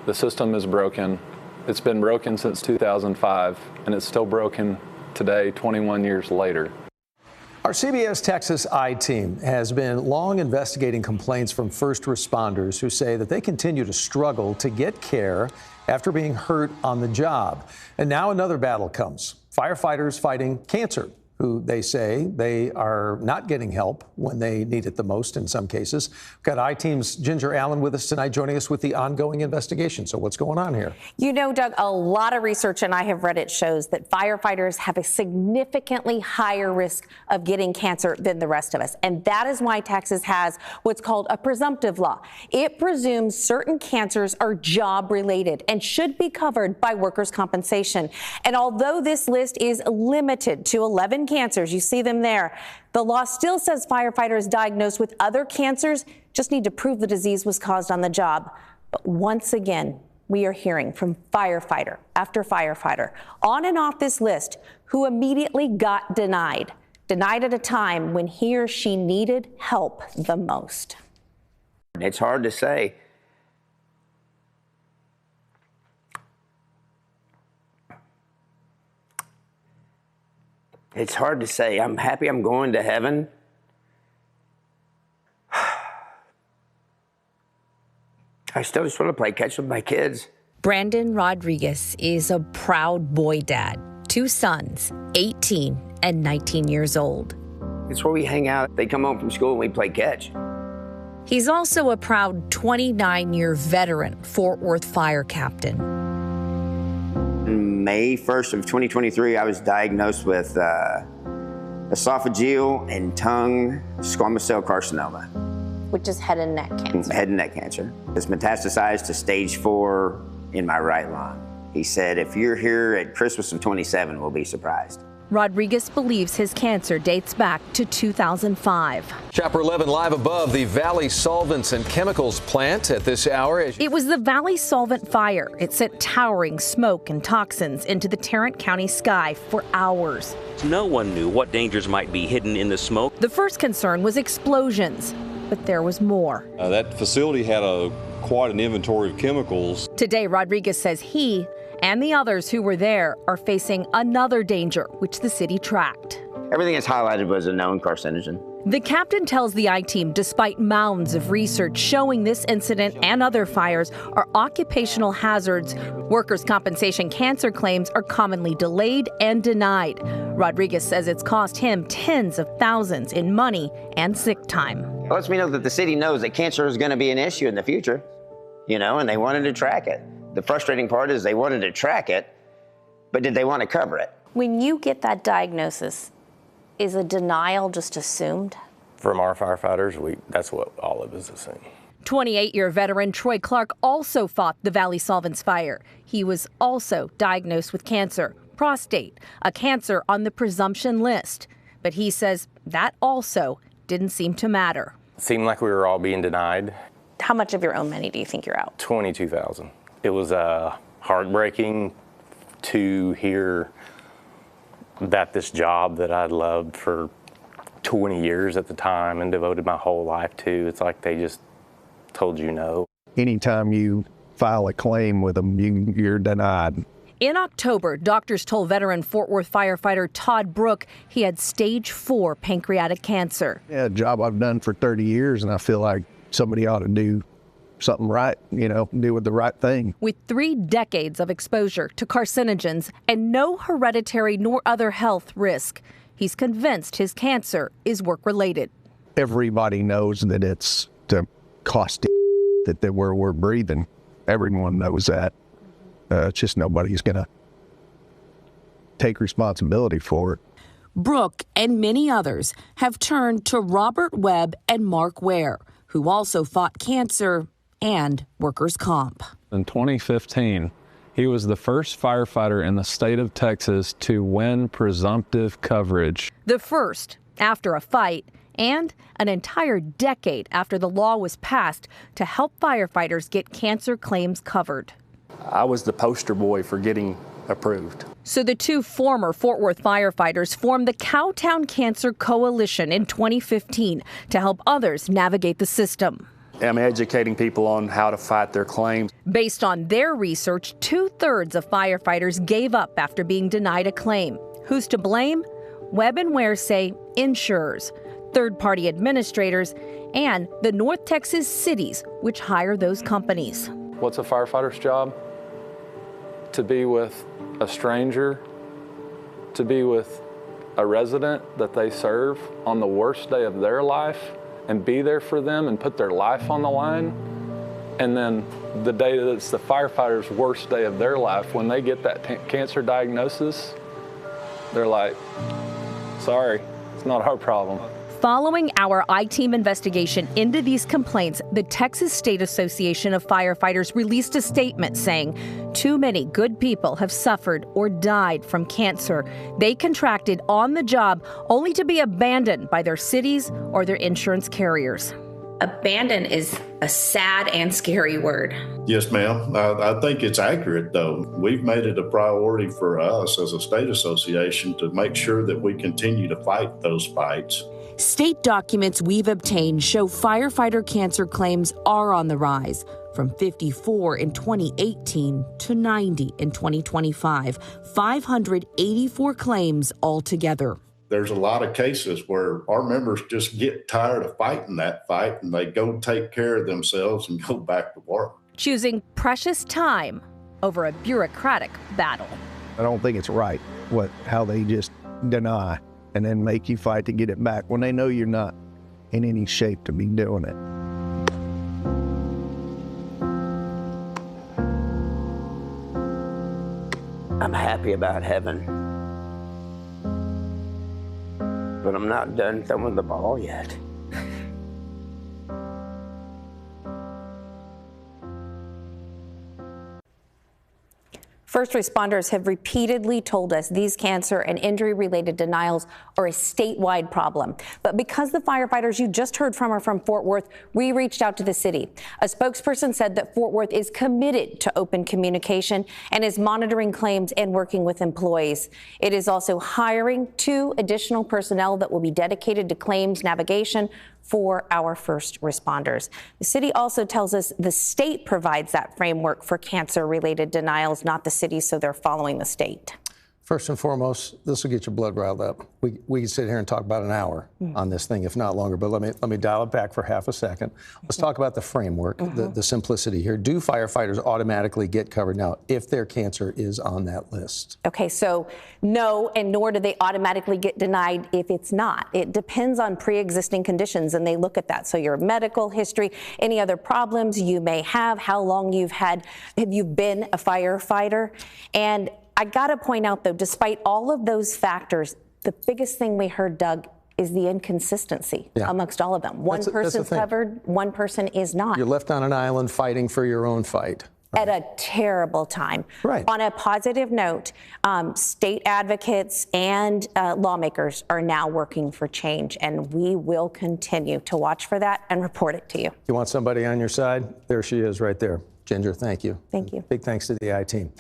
The system is broken. It's been broken since 2005, and it's still broken today, 21 years later. Our CBS Texas I Team has been long investigating complaints from first responders who say that they continue to struggle to get care after being hurt on the job. And now another battle comes. Firefighters fighting cancer, who they say they are not getting help when they need it the most in some cases. We've got I-Team's Ginger Allen with us tonight, joining us with the ongoing investigation. So what's going on here? You know, Doug, a lot of research, and I have read it, shows that firefighters have a significantly higher risk of getting cancer than the rest of us. And that is why Texas has what's called a presumptive law. It presumes certain cancers are job-related and should be covered by workers' compensation. And although this list is limited to 11 cancers, you see them there, the law still says firefighters diagnosed with other cancers just need to prove the disease was caused on the job. But once again, we are hearing from firefighter after firefighter on and off this list who immediately got denied at a time when he or she needed help the most. It's hard to say. It's hard to say. I'm happy I'm going to heaven. I still just want to play catch with my kids. Brandon Rodriguez is a proud boy dad. 2 sons, 18 and 19 years old. It's where we hang out. They come home from school and we play catch. He's also a proud 29-year veteran Fort Worth Fire Captain. May 1st of 2023, I was diagnosed with esophageal and tongue squamous cell carcinoma. Which is head and neck cancer. Head and neck cancer. It's metastasized to stage 4 in my right lung. He said, if you're here at Christmas of 27, we'll be surprised. Rodriguez believes his cancer dates back to 2005. Chapter 11 live above the Valley Solvents and Chemicals plant at this hour. It was the Valley Solvent fire. It sent towering smoke and toxins into the Tarrant County sky for hours. No one knew what dangers might be hidden in the smoke. The first concern was explosions, but there was more. That facility had quite an inventory of chemicals. Today, Rodriguez says he and the others who were there are facing another danger, which the city tracked. Everything that's highlighted was a known carcinogen. The captain tells the I-Team, despite mounds of research showing this incident and other fires are occupational hazards, workers' compensation cancer claims are commonly delayed and denied. Rodriguez says it's cost him tens of thousands in money and sick time. It lets me know that the city knows that cancer is going to be an issue in the future, and they wanted to track it. The frustrating part is they wanted to track it, but did they want to cover it? When you get that diagnosis, is a denial just assumed? From our firefighters, that's what all of us assume. 28-year veteran Troy Clark also fought the Valley Solvents fire. He was also diagnosed with cancer, prostate, a cancer on the presumption list. But he says that also didn't seem to matter. It seemed like we were all being denied. How much of your own money do you think you're out? $22,000. It was heartbreaking to hear that this job that I'd loved for 20 years at the time and devoted my whole life to, it's like they just told you no. Anytime you file a claim with them, you're denied. In October, doctors told veteran Fort Worth firefighter Todd Brook he had stage 4 pancreatic cancer. Yeah, a job I've done for 30 years, and I feel like somebody ought to do something right, do with the right thing. With 3 decades of exposure to carcinogens and no hereditary nor other health risk, he's convinced his cancer is work-related. Everybody knows that it's the caustic that where we're breathing. Everyone knows that. It's just nobody's going to take responsibility for it. Brooke and many others have turned to Robert Webb and Mark Ware, who also fought cancer and workers' comp. In 2015, he was the first firefighter in the state of Texas to win presumptive coverage. The first after a fight and an entire decade after the law was passed to help firefighters get cancer claims covered. I was the poster boy for getting approved. So the 2 former Fort Worth firefighters formed the Cowtown Cancer Coalition in 2015 to help others navigate the system. am educating people on how to fight their claims. Based on their research, 2/3 of firefighters gave up after being denied a claim. Who's to blame? Webb and Ware say insurers, third-party administrators, and the North Texas cities which hire those companies. What's a firefighter's job? To be with a stranger, to be with a resident that they serve on the worst day of their life and be there for them and put their life on the line. And then the day that it's the firefighter's worst day of their life, when they get that cancer diagnosis, they're like, sorry, it's not our problem. Following our I-Team investigation into these complaints, the Texas State Association of Firefighters released a statement saying too many good people have suffered or died from cancer they contracted on the job only to be abandoned by their cities or their insurance carriers. Abandon is a sad and scary word. Yes, ma'am. I think it's accurate, though. We've made it a priority for us as a state association to make sure that we continue to fight those fights. State documents we've obtained show firefighter cancer claims are on the rise, from 54 in 2018 to 90 in 2025, 584 claims altogether. There's a lot of cases where our members just get tired of fighting that fight and they go take care of themselves and go back to work. Choosing precious time over a bureaucratic battle. I don't think it's right how they just deny and then make you fight to get it back when they know you're not in any shape to be doing it. I'm happy about heaven, but I'm not done throwing the ball yet. First responders have repeatedly told us these cancer and injury-related denials are a statewide problem. But because the firefighters you just heard from are from Fort Worth, we reached out to the city. A spokesperson said that Fort Worth is committed to open communication and is monitoring claims and working with employees. It is also hiring 2 additional personnel that will be dedicated to claims navigation for our first responders. The city also tells us the state provides that framework for cancer-related denials, not the city, so they're following the state. First and foremost, this will get your blood riled up. We can sit here and talk about an hour on this thing, if not longer, but let me dial it back for half a second. Let's talk about the framework, the simplicity here. Do firefighters automatically get covered now if their cancer is on that list? Okay, so no, and nor do they automatically get denied if it's not. It depends on pre-existing conditions, and they look at that. So your medical history, any other problems you may have, how long have you been a firefighter, and I got to point out, though, despite all of those factors, the biggest thing we heard, Doug, is the inconsistency amongst all of them. One person's covered, one person is not. You're left on an island fighting for your own fight. At a terrible time. Right. On a positive note, state advocates and lawmakers are now working for change, and we will continue to watch for that and report it to you. You want somebody on your side? There she is right there. Ginger, thank you. Thank you. Big thanks to the I-Team.